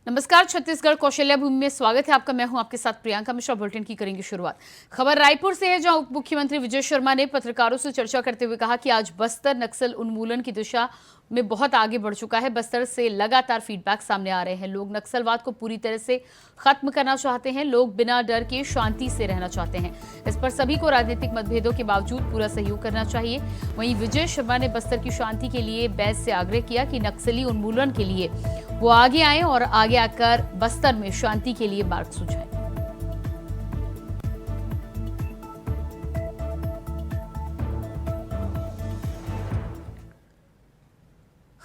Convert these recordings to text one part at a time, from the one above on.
नमस्कार, छत्तीसगढ़ कौशल्या भूमि में स्वागत है आपका। मैं हूं आपके साथ प्रियंका मिश्रा। बुलेटिन की करेंगे शुरुआत। खबर रायपुर से है, जहां उप मुख्यमंत्री विजय शर्मा ने पत्रकारों से चर्चा करते हुए कहा कि आज बस्तर नक्सल उन्मूलन की दिशा में बहुत आगे बढ़ चुका है। बस्तर से लगातार फीडबैक सामने आ रहे हैं। लोग नक्सलवाद को पूरी तरह से खत्म करना चाहते हैं। लोग बिना डर के शांति से रहना चाहते हैं। इस पर सभी को राजनीतिक मतभेदों के बावजूद पूरा सहयोग करना चाहिए। वहीं विजय शर्मा ने बस्तर की शांति के लिए बैस से आग्रह किया कि नक्सली उन्मूलन के लिए वो आगे आए और आगे आकर बस्तर में शांति के लिए मार्ग सुझाएं।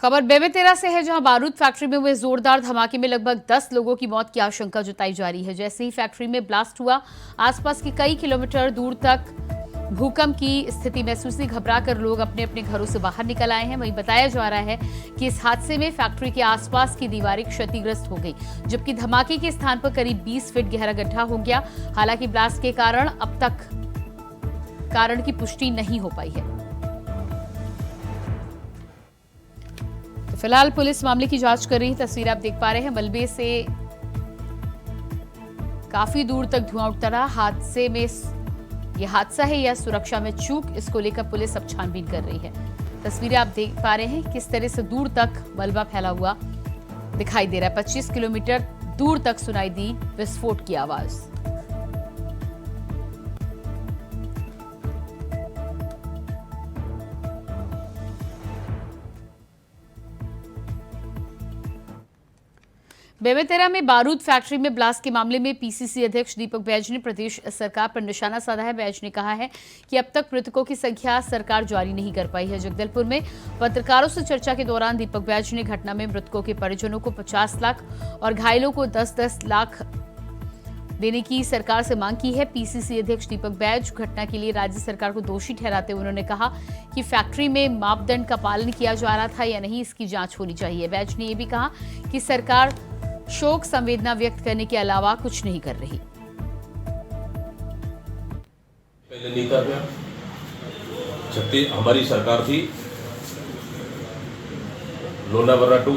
खबर बेमेतरा से है, जहां बारूद फैक्ट्री में हुए जोरदार धमाके में लगभग 10 लोगों की मौत की आशंका जताई जा रही है। जैसे ही फैक्ट्री में ब्लास्ट हुआ, आसपास के कई किलोमीटर दूर तक भूकंप की स्थिति महसूस हुई। घबराकर लोग अपने अपने घरों से बाहर निकल आए हैं। वहीं बताया जा रहा है कि इस हादसे में फैक्ट्री के आसपास की दीवारें क्षतिग्रस्त हो गई, जबकि धमाके के स्थान पर करीब 20 फीट गहरा गड्ढा हो गया। हालांकि ब्लास्ट के कारण अब तक कारण की पुष्टि नहीं हो पाई है। तो फिलहाल पुलिस मामले की जांच कर रही है। तस्वीर आप देख पा रहे हैं, मलबे से काफी दूर तक धुआं उठता रहा। हादसे में यह हादसा है या सुरक्षा में चूक, इसको लेकर पुलिस अब छानबीन कर रही है। तस्वीरें आप देख पा रहे हैं किस तरह से दूर तक मलबा फैला हुआ दिखाई दे रहा है। 25 किलोमीटर दूर तक सुनाई दी विस्फोट की आवाज। बेमेतरा में बारूद फैक्ट्री में ब्लास्ट के मामले में पीसीसी अध्यक्ष दीपक बैज ने प्रदेश सरकार पर निशाना साधा है। बैज ने कहा है कि अब तक मृतकों की संख्या सरकार जारी नहीं कर पाई है। जगदलपुर में पत्रकारों से चर्चा के दौरान दीपक बैज ने घटना में मृतकों के परिजनों को 50 लाख और घायलों को 10-10 लाख देने की सरकार से मांग की है। पीसीसी अध्यक्ष दीपक बैज घटना के लिए राज्य सरकार को दोषी ठहराते हुए उन्होंने कहा कि फैक्ट्री में मापदंड का पालन किया जा रहा था या नहीं, इसकी जांच होनी चाहिए। बैज ने यह भी कहा कि सरकार शोक संवेदना व्यक्त करने के अलावा कुछ नहीं कर रही। पहले नहीं था क्या? छत्तीस हमारी सरकार थी, लोनावाला टू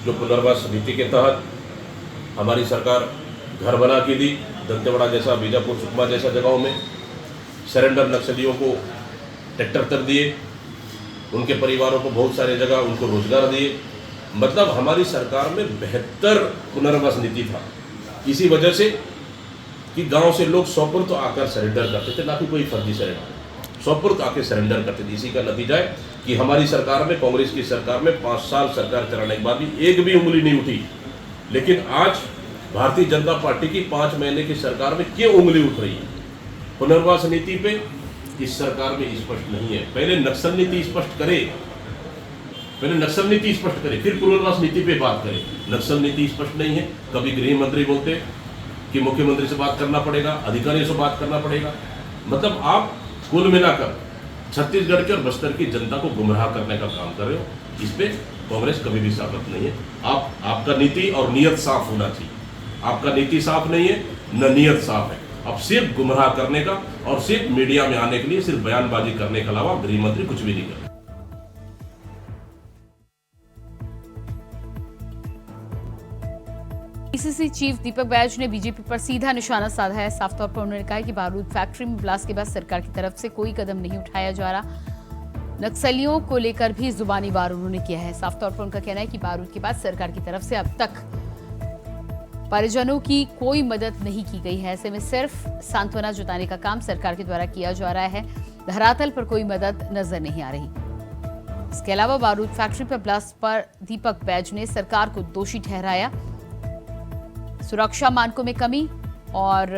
जो पुनर्वास नीति के तहत हमारी सरकार घर बना के दी। दंतेवाड़ा जैसा, बीजापुर, सुकमा जैसा जगहों में सरेंडर नक्सलियों को ट्रैक्टर तक दिए। उनके परिवारों को बहुत सारे जगह उनको रोजगार दिए। मतलब हमारी सरकार में बेहतर पुनर्वास नीति था। इसी वजह से कि गांव से लोग सौपुर्द आकर सरेंडर करते थे, ना कि कोई फर्जी सरेंडर, सौपुर्द आकर सरेंडर करते थे। इसी का नतीजा है कि हमारी सरकार में, कांग्रेस की सरकार में 5 साल सरकार चलाने के बाद भी एक भी उंगली नहीं उठी। लेकिन आज भारतीय जनता पार्टी की 5 महीने की सरकार में क्यों उंगली उठ रही है? पुनर्वास नीति पे इस सरकार में स्पष्ट नहीं है। पहले नक्सल नीति स्पष्ट करे, फिर पुनर्वास नीति पे बात करें। नक्सल नीति स्पष्ट नहीं है। कभी गृह मंत्री बोलते कि मुख्यमंत्री से बात करना पड़ेगा, अधिकारियों से बात करना पड़ेगा। मतलब आप कुल मिलाकर छत्तीसगढ़ के और बस्तर की जनता को गुमराह करने का काम कर रहे हो। इस पे कांग्रेस कभी भी साबित नहीं है। आपका नीति और नीयत साफ होना चाहिए। आपका नीति साफ नहीं है, न नीयत साफ है। अब सिर्फ गुमराह करने का और सिर्फ मीडिया में आने के लिए सिर्फ बयानबाजी करने के अलावा गृह मंत्री कुछ भी नहीं कर। पीसीसी चीफ दीपक बैज ने बीजेपी पर सीधा निशाना साधा है। साफ तौर पर उन्होंने कहा है कि बारूद फैक्ट्री में ब्लास्ट के बाद सरकार की तरफ से कोई कदम नहीं उठाया जा रहा। नक्सलियों को लेकर भी जुबानी वार उन्होंने किया है। साफ तौर पर उनका कहना है कि बारूद के बाद सरकार की तरफ से अब तक परिजनों की कोई मदद नहीं की गई है। ऐसे में सिर्फ सांत्वना जुटाने का काम सरकार के द्वारा किया जा रहा है। धरातल पर कोई मदद नजर नहीं आ रही। इसके अलावा बारूद फैक्ट्री पर ब्लास्ट पर दीपक बैज ने सरकार को दोषी ठहराया। सुरक्षा मानकों में कमी और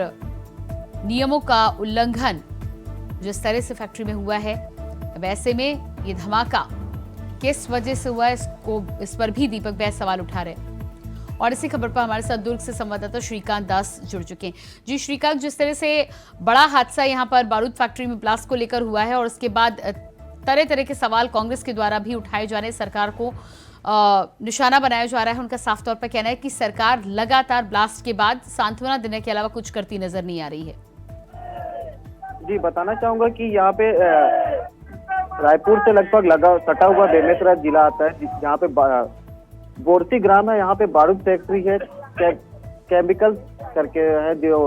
नियमों का उल्लंघन जिस तरह से फैक्ट्री में हुआ है, अब ऐसे में ये धमाका किस वजह से हुआ, इस पर भी दीपक बैज सवाल उठा रहे। और इसी खबर पर हमारे साथ दुर्ग से संवाददाता श्रीकांत दास जुड़ चुके हैं। जी श्रीकांत, जिस तरह से बड़ा हादसा यहाँ पर बारूद फैक्ट्री में ब्लास्ट को लेकर हुआ है और उसके बाद तरह तरह के सवाल कांग्रेस के द्वारा भी उठाए जा रहे, सरकार को निशाना बनाया जा रहा है। उनका साफ तौर पर कहना है कि सरकार लगातार ब्लास्ट के बाद सांत्वना देने के अलावा कुछ करती नजर नहीं आ रही है। जी, बताना चाहूंगा कि यहाँ पे रायपुर से लगभग सटा हुआ बेमेतरा जिला आता है, जहाँ पे बोरसी ग्राम है, यहाँ पे बारूद फैक्ट्री है, केमिकल करके है, जो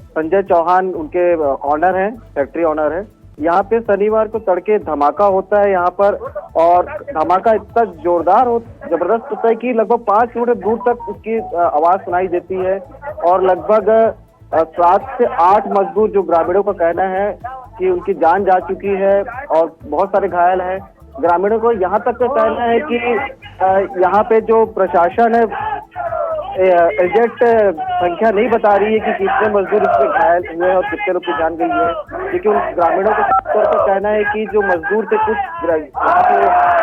संजय चौहान उनके ऑनर है, फैक्ट्री ऑनर है। यहाँ पे शनिवार को तड़के धमाका होता है यहाँ पर, और धमाका इतना जोरदार जबरदस्त होता है कि लगभग 5 किलोमीटर दूर तक उसकी आवाज सुनाई देती है, और लगभग 7 से 8 मजदूर, जो ग्रामीणों का कहना है कि उनकी जान जा चुकी है और बहुत सारे घायल हैं। ग्रामीणों को यहाँ तक का कहना है कि यहाँ पे जो प्रशासन है एग्जैक्ट संख्या नहीं बता रही है कि कितने मजदूर इसमें घायल हुए हैं और कितने लोग की जान गई है, लेकिन उन ग्रामीणों का तौर पर कहना है कि जो मजदूर थे कुछ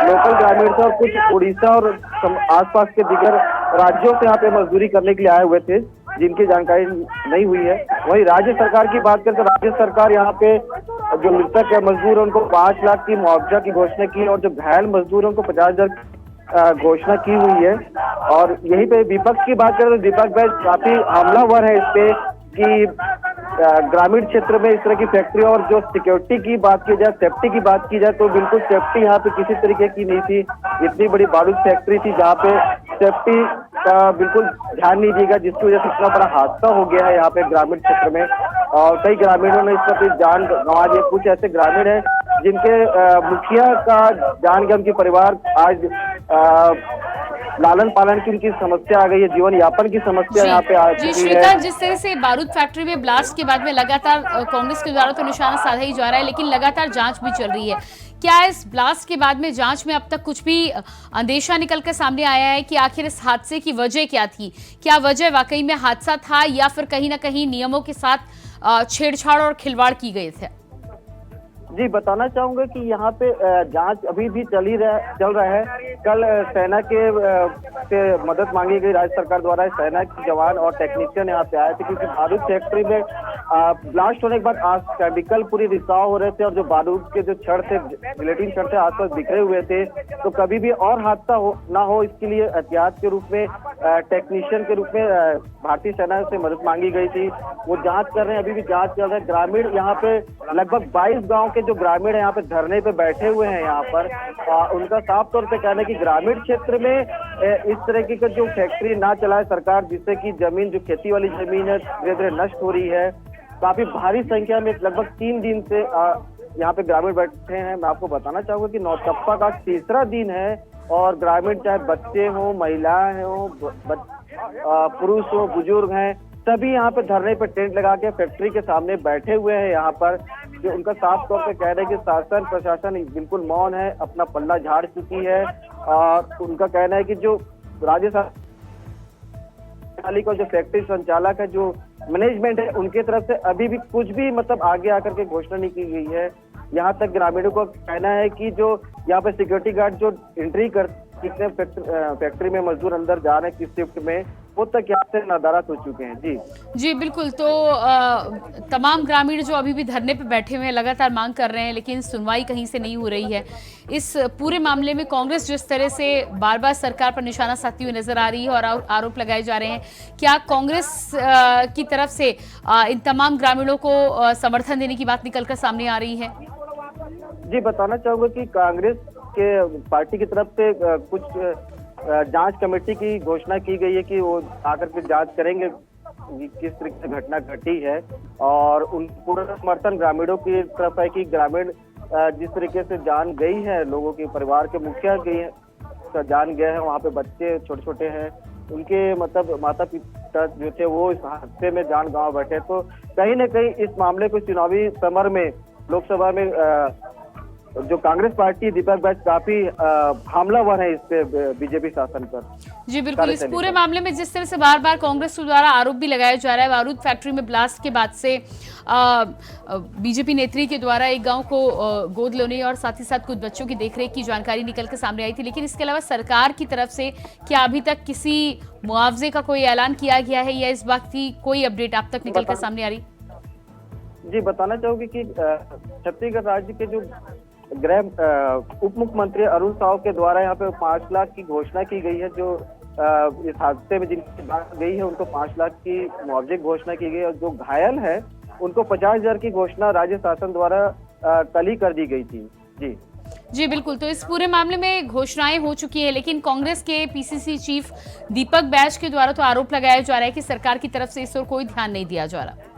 लोकल ग्रामीण थे और कुछ उड़ीसा और आसपास के दीगर राज्यों से यहाँ पे मजदूरी करने के लिए आए हुए थे, जिनकी जानकारी नहीं हुई है। वहीं राज्य सरकार की बात करें तो राज्य सरकार यहाँ पे जो मृतक मजदूर है उनको 5 लाख की मुआवजा की घोषणा की, और जो घायल मजदूर है उनको 50,000 घोषणा की हुई है। और यहीं पे विपक्ष की बात करें तो दीपक बैज काफी हमलावर है इस पे कि ग्रामीण क्षेत्र में इस तरह की फैक्ट्री, और जो सिक्योरिटी की बात की जाए, सेफ्टी की बात की जाए तो बिल्कुल सेफ्टी यहाँ पे किसी तरीके की नहीं थी। इतनी बड़ी बारूद फैक्ट्री थी जहाँ पे सेफ्टी का बिल्कुल ध्यान नहीं दिया, जिसकी वजह से इतना बड़ा हादसा हो गया है यहाँ पे ग्रामीण क्षेत्र में, और कई ग्रामीणों ने इस पर जान गंवा दी। कुछ ऐसे ग्रामीण हैं जिनके मुखिया का जान गया, उनके परिवार आज लालन पालन की उनकी समस्या आ गई है, जीवन यापन की समस्या यहाँ पे आ चुकी है। श्रीकांत, जिस तरह से बारूद फैक्ट्री में ब्लास्ट के बाद में लगातार कांग्रेस के द्वारा तो निशाना साधा ही जा रहा है, लेकिन लगातार जांच भी चल रही है। क्या इस ब्लास्ट के बाद में जांच में अब तक कुछ भी अंदेशा निकल कर सामने आया है कि आखिर इस हादसे की वजह क्या थी? क्या वजह वाकई में हादसा था या फिर कहीं ना कहीं नियमों के साथ छेड़छाड़ और खिलवाड़ की गए थे? जी, बताना चाहूंगा कि यहाँ पे जांच अभी भी चल रहा है। कल सेना के से मदद मांगी गई राज्य सरकार द्वारा। सेना के जवान और टेक्नीशियन यहाँ पे आए थे, क्योंकि बारूद फैक्ट्री में ब्लास्ट होने के बाद आज केमिकल पूरी रिसाव हो रहे थे, और जो बारूद के जो छड़ थे, जिलेटिन छड़ थे, आसपास बिखरे हुए थे, तो कभी भी और हादसा ना हो इसके लिए एहतियात के रूप में टेक्नीशियन के रूप में भारतीय सेना से मदद मांगी गई थी। वो जांच कर रहे हैं, अभी भी जांच चल रहा है। ग्रामीण यहाँ पे लगभग 22 गाँव के जो ग्रामीण है यहाँ पे धरने पे बैठे हुए हैं यहाँ पर। उनका साफ तौर पे कहना है कि ग्रामीण क्षेत्र में इस तरह की जो फैक्ट्री ना चलाए सरकार, जिससे कि जमीन, जो खेती वाली जमीन है, धीरे धीरे नष्ट हो रही है। काफी भारी संख्या में लगभग 3 दिन से यहाँ पे ग्रामीण बैठे हैं। मैं आपको बताना चाहूंगा कि नौतप्पा का 3रा दिन है, और ग्रामीण चाहे बच्चे हों, महिलाएं हों, पुरुष हो, बुजुर्ग हैं, सभी यहाँ पे धरने पे टेंट लगा के फैक्ट्री के सामने बैठे हुए हैं यहाँ पर। जो उनका साफ तौर पे कह रहे हैं कि शासन प्रशासन बिल्कुल मौन है, अपना पल्ला झाड़ चुकी है। और उनका कहना है कि जो राज्य मालिक और जो फैक्ट्री संचालक है, जो मैनेजमेंट है, उनके तरफ से अभी भी कुछ भी मतलब आगे आकर के घोषणा नहीं की गई है। यहाँ तक ग्रामीणों का कहना है कि जो यहाँ पे सिक्योरिटी गार्ड जो एंट्री कर कितने फैक्ट्री में मजदूर अंदर जा रहे हैं, किस शिफ्ट में, वो तक यहाँ से नदारद हो चुके हैं। जी बिल्कुल। तो तमाम ग्रामीण जो अभी भी धरने पे बैठे हुए हैं, लगातार मांग कर रहे हैं, लेकिन सुनवाई कहीं से नहीं हो रही है। इस पूरे मामले में कांग्रेस जिस तरह से बार बार सरकार पर निशाना साधती हुई नजर आ रही है और आरोप लगाए जा रहे हैं, क्या कांग्रेस की तरफ से इन तमाम ग्रामीणों को समर्थन देने की बात निकलकर सामने आ रही है? जी, बताना चाहूंगा कि कांग्रेस के पार्टी की तरफ से कुछ जांच कमेटी की घोषणा की गई है कि वो आकर के जांच करेंगे किस तरीके से घटना घटी है, और उन पूरा समर्थन ग्रामीणों की तरफ है कि ग्रामीण जिस तरीके से जान गई है, लोगों के परिवार के मुखिया गई जान गए हैं, वहाँ पे बच्चे छोटे छोटे हैं, उनके मतलब माता पिता जो थे वो इस हादसे में जान गंवा बैठे। तो कहीं न कहीं इस मामले को चुनावी समर में लोकसभा में जो कांग्रेस पार्टी, दीपक बैज काफी हमलावर है इस पे बीजेपी शासन पर। जी बिल्कुल। इस पूरे मामले में जिस तरह से बार बार कांग्रेस द्वारा आरोप भी लगाया जा रहा है, बारूद फैक्ट्री में ब्लास्ट के बाद से बीजेपी नेत्री के द्वारा एक गांव को गोद लेने और साथ ही साथ कुछ बच्चों की देखरेख की जानकारी निकल कर सामने आई थी, लेकिन इसके अलावा सरकार की तरफ से क्या अभी तक किसी मुआवजे का कोई ऐलान किया गया है या इस बात की कोई अपडेट आप तक निकल कर सामने आ रही? जी, बताना चाहूंगी कि छत्तीसगढ़ राज्य के जो गृह उप मुख्यमंत्री अरुण साव के द्वारा यहाँ पे 5 लाख की घोषणा की गई है। जो इस हादसे में जिनकी बात गई है उनको 5 लाख की मुआवजे की घोषणा की गई, और जो घायल है उनको 50,000 की घोषणा राज्य शासन द्वारा कल ही कर दी गई थी। जी जी बिल्कुल, तो इस पूरे मामले में घोषणाएं हो चुकी हैं, लेकिन कांग्रेस के पीसीसी चीफ दीपक बैज के द्वारा तो आरोप लगाया जा रहा है कि सरकार की तरफ से इस ओर कोई ध्यान नहीं दिया जा रहा।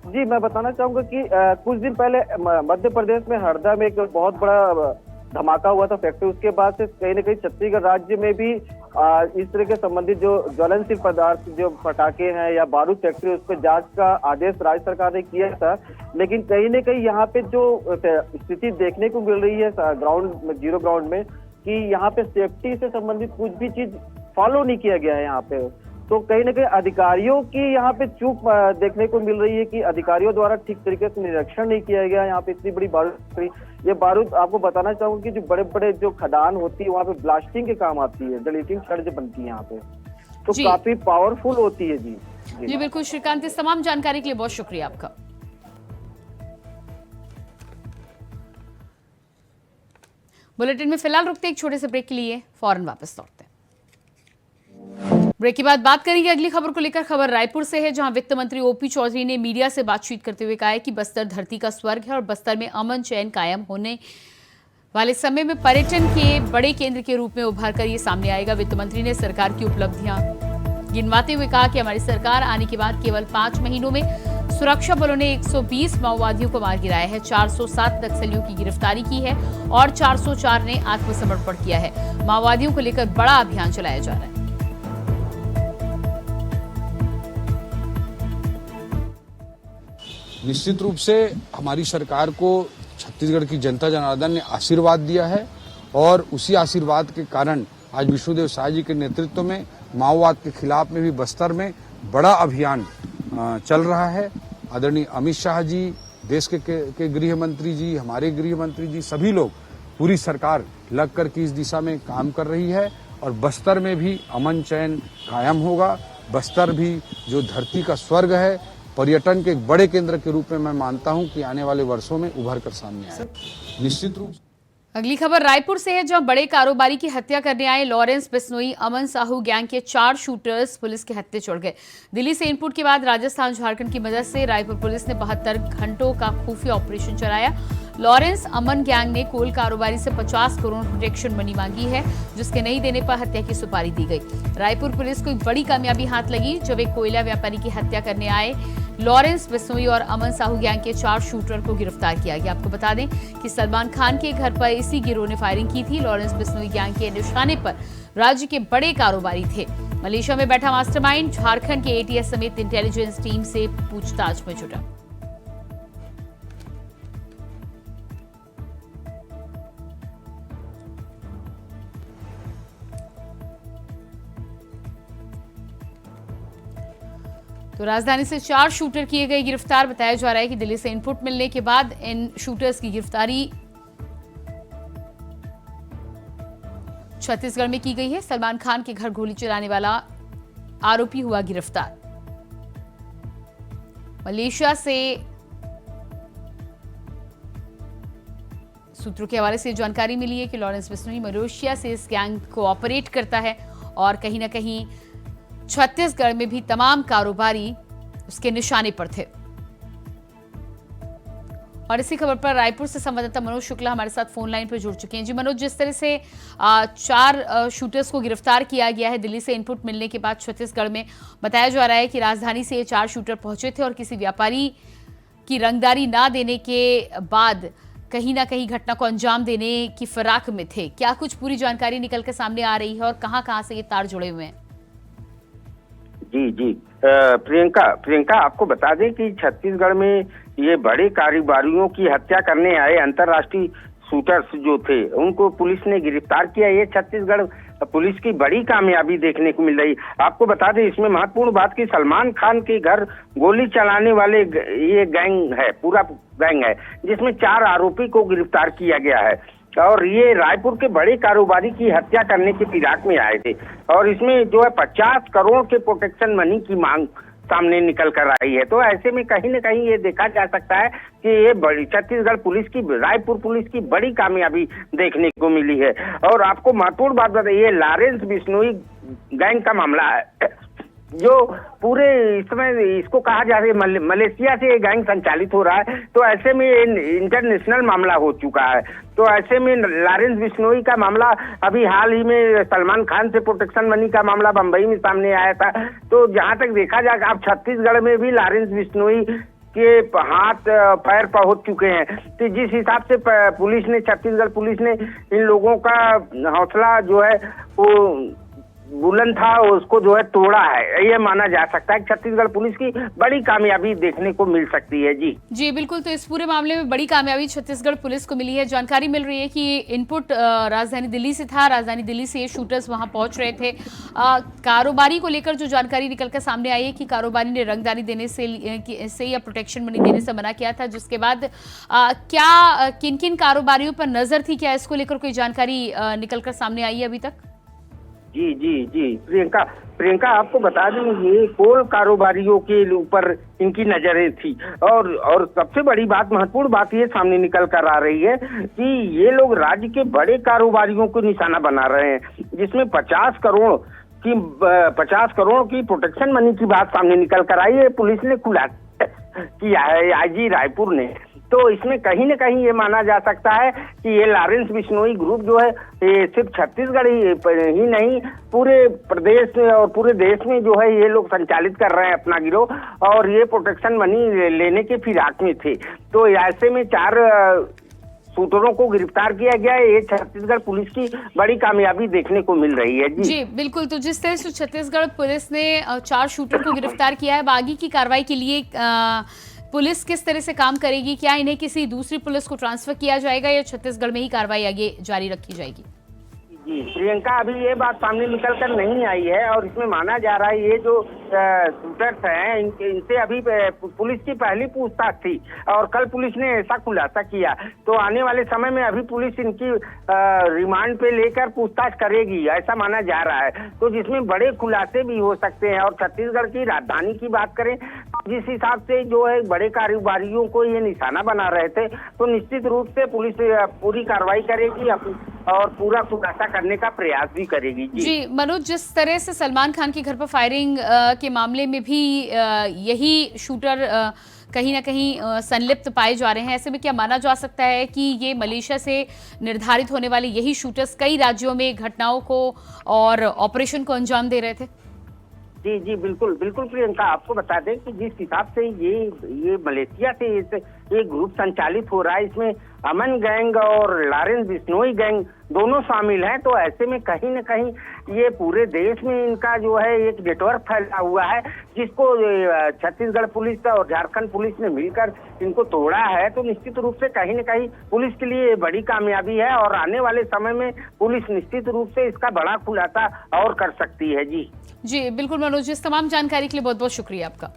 जी, मैं बताना चाहूंगा कि कुछ दिन पहले मध्य प्रदेश में हरदा में एक बहुत बड़ा धमाका हुआ था फैक्ट्री। उसके बाद से कहीं न कहीं छत्तीसगढ़ राज्य में भी इस तरह के संबंधित जो ज्वलनशील पदार्थ, जो पटाखे हैं या बारूद फैक्ट्री, उस पर जांच का आदेश राज्य सरकार ने किया था। लेकिन कहीं न कहीं यहाँ पे जो स्थिति देखने को मिल रही है ग्राउंड जीरो ग्राउंड में, कि यहाँ पे सेफ्टी से संबंधित कुछ भी चीज फॉलो नहीं किया गया है यहाँ पे। तो कहीं ना कहीं अधिकारियों की यहाँ पे चूक देखने को मिल रही है कि अधिकारियों द्वारा ठीक तरीके से निरीक्षण नहीं किया गया। यहाँ पे इतनी बड़ी बारूद, ये बारूद आपको बताना चाहूंगा कि जो बड़े बड़े जो खदान होती है वहाँ पे ब्लास्टिंग के काम आती है, डिलीटिंग छड़ जो बनती है यहाँ पे, तो काफी पावरफुल होती है। जी बिल्कुल श्रीकांत, इस तमाम जानकारी के लिए बहुत शुक्रिया आपका। बुलेटिन में फिलहाल रुकते एक छोटे से ब्रेक के लिए, फौरन वापस लौटते हैं। ब्रेक के बाद बात करेंगे अगली खबर को लेकर। खबर रायपुर से है, जहां वित्त मंत्री ओपी चौधरी ने मीडिया से बातचीत करते हुए कहा है कि बस्तर धरती का स्वर्ग है और बस्तर में अमन चैन कायम होने वाले समय में पर्यटन के बड़े केंद्र के रूप में उभर कर ये सामने आएगा। वित्त मंत्री ने सरकार की उपलब्धियां गिनवाते हुए कहा कि हमारी सरकार आने के बाद केवल 5 महीनों में सुरक्षा बलों ने 120 माओवादियों को मार गिराया है, 407 नक्सलियों की गिरफ्तारी की है और 404 ने आत्मसमर्पण किया है। माओवादियों को लेकर बड़ा अभियान चलाया जा रहा है। निश्चित रूप से हमारी सरकार को छत्तीसगढ़ की जनता जनार्दन ने आशीर्वाद दिया है और उसी आशीर्वाद के कारण आज विष्णुदेव साय जी के नेतृत्व में माओवाद के खिलाफ में भी बस्तर में बड़ा अभियान चल रहा है। आदरणीय अमित शाह जी, देश के गृह मंत्री जी, हमारे गृह मंत्री जी, सभी लोग, पूरी सरकार लग कर के इस दिशा में काम कर रही है और बस्तर में भी अमन चैन कायम होगा। बस्तर भी जो धरती का स्वर्ग है, पर्यटन के एक बड़े केंद्र के रूप में मैं मानता हूं कि आने वाले वर्षों में उभर कर सामने आए। निश्चित रूप से अगली खबर रायपुर से है, जहां बड़े कारोबारी की हत्या करने आए लॉरेंस बिश्नोई अमन साहू गैंग के 4 शूटर्स पुलिस के हत्थे चढ़ गए। दिल्ली से इनपुट के बाद राजस्थान झारखंड की मदद से रायपुर पुलिस ने 72 घंटों का खुफिया ऑपरेशन चलाया। लॉरेंस अमन गैंग ने कोल कारोबारी से 50 करोड़ प्रोटेक्शन मनी मांगी है, जिसके नहीं देने पर हत्या की सुपारी दी गई। रायपुर पुलिस को एक बड़ी कामयाबी हाथ लगी जब एक कोयला व्यापारी की हत्या करने आए लॉरेंस बिश्नोई और अमन साहू गैंग के 4 शूटर को गिरफ्तार किया गया। आपको बता दें कि सलमान खान के घर पर इसी गिरोह ने फायरिंग की थी। लॉरेंस बिश्नोई गैंग के निशाने पर राज्य के बड़े कारोबारी थे। मलेशिया में बैठा मास्टरमाइंड झारखंड के एटीएस समेत इंटेलिजेंस टीम से पूछताछ में जुटा। तो राजधानी से 4 शूटर किए गए गिरफ्तार। बताया जा रहा है कि दिल्ली से इनपुट मिलने के बाद इन शूटर्स की गिरफ्तारी छत्तीसगढ़ में की गई है। सलमान खान के घर गोली चलाने वाला आरोपी हुआ गिरफ्तार। मलेशिया से सूत्रों के हवाले से जानकारी मिली है कि लॉरेंस बिश्नोई मलेशिया से इस गैंग को ऑपरेट करता है और कहीं ना कहीं छत्तीसगढ़ में भी तमाम कारोबारी उसके निशाने पर थे। और इसी खबर पर रायपुर से संवाददाता मनोज शुक्ला हमारे साथ फोन लाइन पर जुड़ चुके हैं। जी मनोज, जिस तरह से 4 शूटर्स को गिरफ्तार किया गया है दिल्ली से इनपुट मिलने के बाद छत्तीसगढ़ में, बताया जा रहा है कि राजधानी से ये 4 शूटर पहुंचे थे और किसी व्यापारी की रंगदारी ना देने के बाद कहीं ना कहीं घटना को अंजाम देने की फिराक में थे। क्या कुछ पूरी जानकारी निकल कर सामने आ रही है और कहां से ये तार जुड़े हुए हैं? जी प्रियंका आपको बता दें कि छत्तीसगढ़ में ये बड़े कारोबारियों की हत्या करने आए अंतर्राष्ट्रीय शूटर्स जो थे उनको पुलिस ने गिरफ्तार किया। ये छत्तीसगढ़ पुलिस की बड़ी कामयाबी देखने को मिल रही। आपको बता दें इसमें महत्वपूर्ण बात की सलमान खान के घर गोली चलाने वाले ये गैंग है, पूरा गैंग है, जिसमें 4 आरोपी को गिरफ्तार किया गया है और ये रायपुर के बड़े कारोबारी की हत्या करने की फिराक में आए थे और इसमें जो है 50 करोड़ के प्रोटेक्शन मनी की मांग सामने निकल कर आई है। तो ऐसे में कहीं न कहीं ये देखा जा सकता है कि ये बड़ी छत्तीसगढ़ पुलिस की, रायपुर पुलिस की बड़ी कामयाबी देखने को मिली है। और आपको महत्वपूर्ण बात बताइए, लॉरेंस बिश्नोई गैंग का मामला है। जो पूरे इसमें इसको कहा जा रहा है मलेशिया से ये गैंग संचालित हो रहा है, तो ऐसे में इंटरनेशनल मामला हो चुका है। तो ऐसे में लॉरेंस बिश्नोई का मामला अभी हाल ही में सलमान खान से प्रोटेक्शन मनी का मामला बंबई में सामने आया था। तो जहां तक देखा जाए अब छत्तीसगढ़ में भी लॉरेंस बिश्नोई के हाथ पैर पहुंच चुके हैं। तो जिस हिसाब से पुलिस ने, छत्तीसगढ़ पुलिस ने इन लोगों का हौसला जो है वो बुलंद था, उसको जो है तोड़ा है। ये माना जा सकता है कि छत्तीसगढ़ पुलिस की बड़ी कामयाबी देखने को मिल सकती है। जी बिल्कुल। तो इस पूरे मामले में बड़ी कामयाबी छत्तीसगढ़ पुलिस को मिली है। जानकारी मिल रही है कि इनपुट राजधानी दिल्ली से था, राजधानी दिल्ली से ये शूटर्स वहां पहुंच रहे थे। कारोबारी को लेकर जो जानकारी निकलकर सामने आई है कि कारोबारी ने रंगदारी देने से या प्रोटेक्शन मनी देने से मना किया था, जिसके बाद क्या किन किन कारोबारियों पर नजर थी, क्या इसको लेकर कोई जानकारी निकलकर सामने आई है अभी तक? जी प्रियंका आपको बता दें, ये कोल कारोबारियों के ऊपर इनकी नजरें थी और सबसे बड़ी बात, महत्वपूर्ण बात ये सामने निकल कर आ रही है कि ये लोग राज्य के बड़े कारोबारियों को निशाना बना रहे हैं, जिसमें 50 करोड़ की प्रोटेक्शन मनी की बात सामने निकल कर आई है। पुलिस ने खुलासा किया है, आईजी रायपुर ने। तो इसमें कहीं न कहीं ये माना जा सकता है कि ये लॉरेंस बिश्नोई ग्रुप जो है ये सिर्फ छत्तीसगढ़ ही नहीं, पूरे प्रदेश में और पूरे देश में जो है ये लोग संचालित कर रहे हैं अपना गिरोह, और ये प्रोटेक्शन मनी लेने के फिराक में थे। तो ऐसे में 4 शूटरों को गिरफ्तार किया गया है। ये छत्तीसगढ़ पुलिस की बड़ी कामयाबी देखने को मिल रही है। जी बिल्कुल। तो जिस तरह से छत्तीसगढ़ पुलिस ने 4 शूटर को गिरफ्तार किया है, आगे की कार्रवाई के लिए पुलिस किस तरह से काम करेगी? क्या इन्हें किसी दूसरी पुलिस को ट्रांसफर किया जाएगा या छत्तीसगढ़ में ही कार्रवाई आगे जारी रखी जाएगी? जी प्रियंका, अभी ये बात सामने निकल कर नहीं आई है और इसमें माना जा रहा है ये जो शूटर्स हैं इनसे अभी पुलिस की पहली पूछताछ थी और कल पुलिस ने ऐसा खुलासा किया। तो आने वाले समय में अभी पुलिस इनकी रिमांड पे लेकर पूछताछ करेगी, ऐसा माना जा रहा है। तो जिसमें बड़े खुलासे भी हो सकते हैं। और छत्तीसगढ़ की राजधानी की बात करें, जिस हिसाब से जो है बड़े कारोबारियों को ये निशाना बना रहे थे, तो निश्चित रूप से पुलिस पूरी कार्रवाई करेगी और पूरा खुलासा करने का प्रयास भी करेगी। जी मनोज, जिस तरह से सलमान खान के घर पर फायरिंग के मामले में भी यही शूटर कहीं ना कहीं संलिप्त पाए जा रहे हैं, ऐसे में क्या माना जा सकता है कि ये मलेशिया से निर्धारित होने वाले यही शूटर्स कई राज्यों में घटनाओं को और ऑपरेशन को अंजाम दे रहे थे? जी बिल्कुल प्रियंका, आपको बता दें कि जिस हिसाब से ये मलेशिया से ये ग्रुप संचालित हो रहा है, इसमें अमन गैंग और लॉरेंस बिश्नोई गैंग दोनों शामिल हैं। तो ऐसे में कहीं न कहीं ये पूरे देश में इनका जो है एक नेटवर्क फैला हुआ है, जिसको छत्तीसगढ़ पुलिस और झारखंड पुलिस ने मिलकर इनको तोड़ा है। तो निश्चित रूप से कहीं न कहीं पुलिस के लिए बड़ी कामयाबी है और आने वाले समय में पुलिस निश्चित रूप से इसका बड़ा खुलासा और कर सकती है। जी बिल्कुल मनोज, इस तमाम जानकारी के लिए बहुत बहुत शुक्रिया आपका।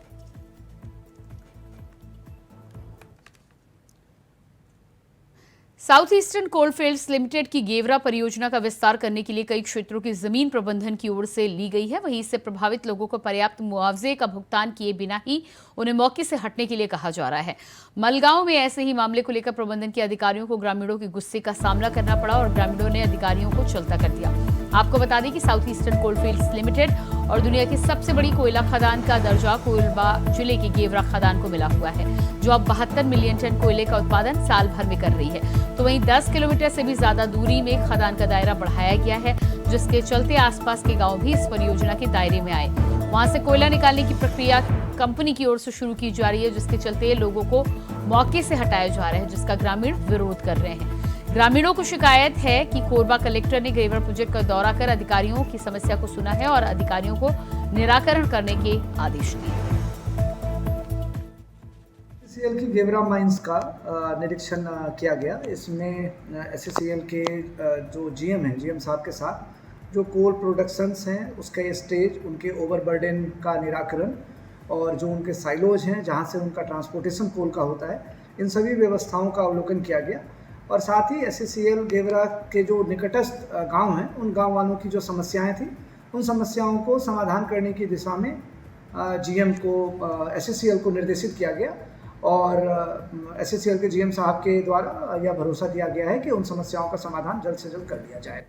साउथ ईस्टर्न कोलफील्ड्स लिमिटेड की गेवरा परियोजना का विस्तार करने के लिए कई क्षेत्रों की जमीन प्रबंधन की ओर से ली गई है। वहीं इससे प्रभावित लोगों को पर्याप्त मुआवजे का भुगतान किए बिना ही उन्हें मौके से हटने के लिए कहा जा रहा है। मलगांव में ऐसे ही मामले को लेकर प्रबंधन के अधिकारियों को ग्रामीणों के गुस्से का सामना करना पड़ा और ग्रामीणों ने अधिकारियों को चलता कर दिया। आपको बता दें कि साउथ ईस्टर्न कोलफील्ड्स लिमिटेड और दुनिया की सबसे बड़ी कोयला खदान का दर्जा कोलबा जिले के गेवरा खदान को मिला हुआ है, जो अब 72 मिलियन टन कोयले का उत्पादन साल भर में कर रही है। तो वहीं 10 किलोमीटर से भी ज्यादा दूरी में खदान का दायरा बढ़ाया गया है, जिसके चलते आसपास के गांव भी इस परियोजना के दायरे में आए। वहां से कोयला निकालने की प्रक्रिया कंपनी की ओर से शुरू की जा रही है, जिसके चलते लोगों को मौके से हटाया जा रहा है, जिसका ग्रामीण विरोध कर रहे हैं। ग्रामीणों को शिकायत है कि कोरबा कलेक्टर ने गेवरा प्रोजेक्ट का दौरा कर अधिकारियों की समस्या को सुना है और अधिकारियों को निराकरण करने के आदेश दिए। एससीएल की गेवरा माइंस का निरीक्षण किया गया। इसमें एससीएल के जो जीएम हैं, जीएम साहब के साथ जो कोल प्रोडक्शंस हैं उसका स्टेज, उनके ओवरबर्डन का निराकरण और जो उनके साइलोज हैं जहां से उनका ट्रांसपोर्टेशन कोल का होता है, इन सभी व्यवस्थाओं का अवलोकन किया गया। और साथ ही एससीएल गेवरा के जो निकटस्थ गांव हैं, उन गांव वालों की जो समस्याएं थी, उन समस्याओं को समाधान करने की दिशा में जीएम को एससीएल को निर्देशित किया गया और एससीएल के जीएम साहब के द्वारा यह भरोसा दिया गया है कि उन समस्याओं का समाधान जल्द से जल्द कर दिया जाए।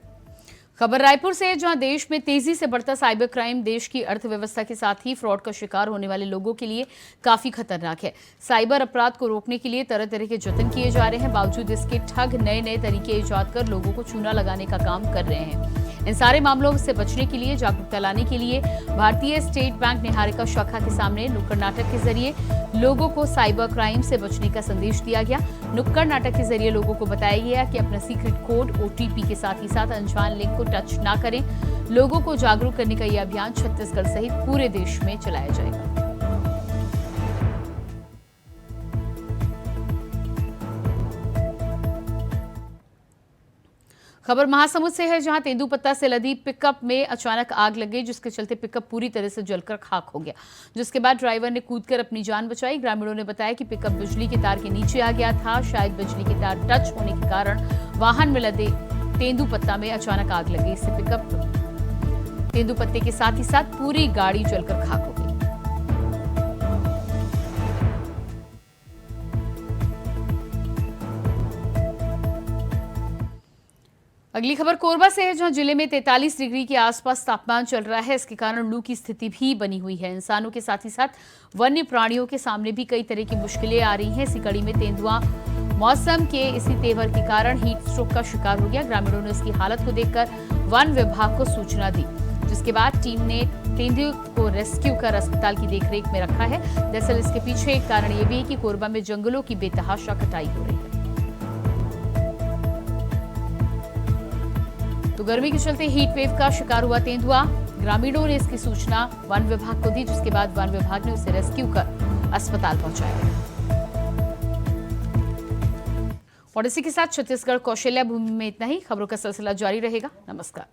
खबर रायपुर से है, जहां देश में तेजी से बढ़ता साइबर क्राइम देश की अर्थव्यवस्था के साथ ही फ्रॉड का शिकार होने वाले लोगों के लिए काफी खतरनाक है। साइबर अपराध को रोकने के लिए तरह तरह के जतन किए जा रहे हैं। बावजूद इसके ठग नए नए तरीके इजाद कर लोगों को चूना लगाने का काम कर रहे हैं। इन सारे मामलों से बचने के लिए, जागरूकता लाने के लिए भारतीय स्टेट बैंक निहारिका शाखा के सामने नुक्कड़ नाटक के जरिए लोगों को साइबर क्राइम से बचने का संदेश दिया गया। नुक्कड़ नाटक के जरिए लोगों को बताया गया कि अपना सीक्रेट कोड, OTP के साथ ही साथ अनजान लिंक को टच ना करें। लोगों को जागरूक करने का यह अभियान छत्तीसगढ़ सहित पूरे देश में चलाया जाएगा। खबर महासमुंद से है, जहां तेंदुपत्ता से लदी पिकअप में अचानक आग लग गई, जिसके चलते पिकअप पूरी तरह से जलकर खाक हो गया। जिसके बाद ड्राइवर ने कूदकर अपनी जान बचाई। ग्रामीणों ने बताया कि पिकअप बिजली के तार के नीचे आ गया था। शायद बिजली के तार टच होने के कारण वाहन में लदे तेंदुपत्ता में अचानक आग लग गई। इससे पिकअप तेंदुपत्ते के साथ ही साथ पूरी गाड़ी जलकर खाक हो गई। अगली खबर कोरबा से है, जहां जिले में 43 डिग्री के आसपास तापमान चल रहा है। इसके कारण लू की स्थिति भी बनी हुई है। इंसानों के साथ ही साथ वन्य प्राणियों के सामने भी कई तरह की मुश्किलें आ रही हैं। इसी कड़ी में तेंदुआ मौसम के इसी तेवर के कारण हीट स्ट्रोक का शिकार हो गया। ग्रामीणों ने इसकी हालत को देखकर वन विभाग को सूचना दी, जिसके बाद टीम ने तेंदुए को रेस्क्यू कर अस्पताल की देखरेख में रखा है। दरअसल इसके पीछे एक कारण ये भी है कि कोरबा में जंगलों की बेतहाशा कटाई हो रही है। तो गर्मी के चलते हीट वेव का शिकार हुआ तेंदुआ। ग्रामीणों ने इसकी सूचना वन विभाग को दी, जिसके बाद वन विभाग ने उसे रेस्क्यू कर अस्पताल पहुंचाया। और इसी के साथ छत्तीसगढ़ कौशल्या भूमि में इतना ही। खबरों का सिलसिला जारी रहेगा। नमस्कार।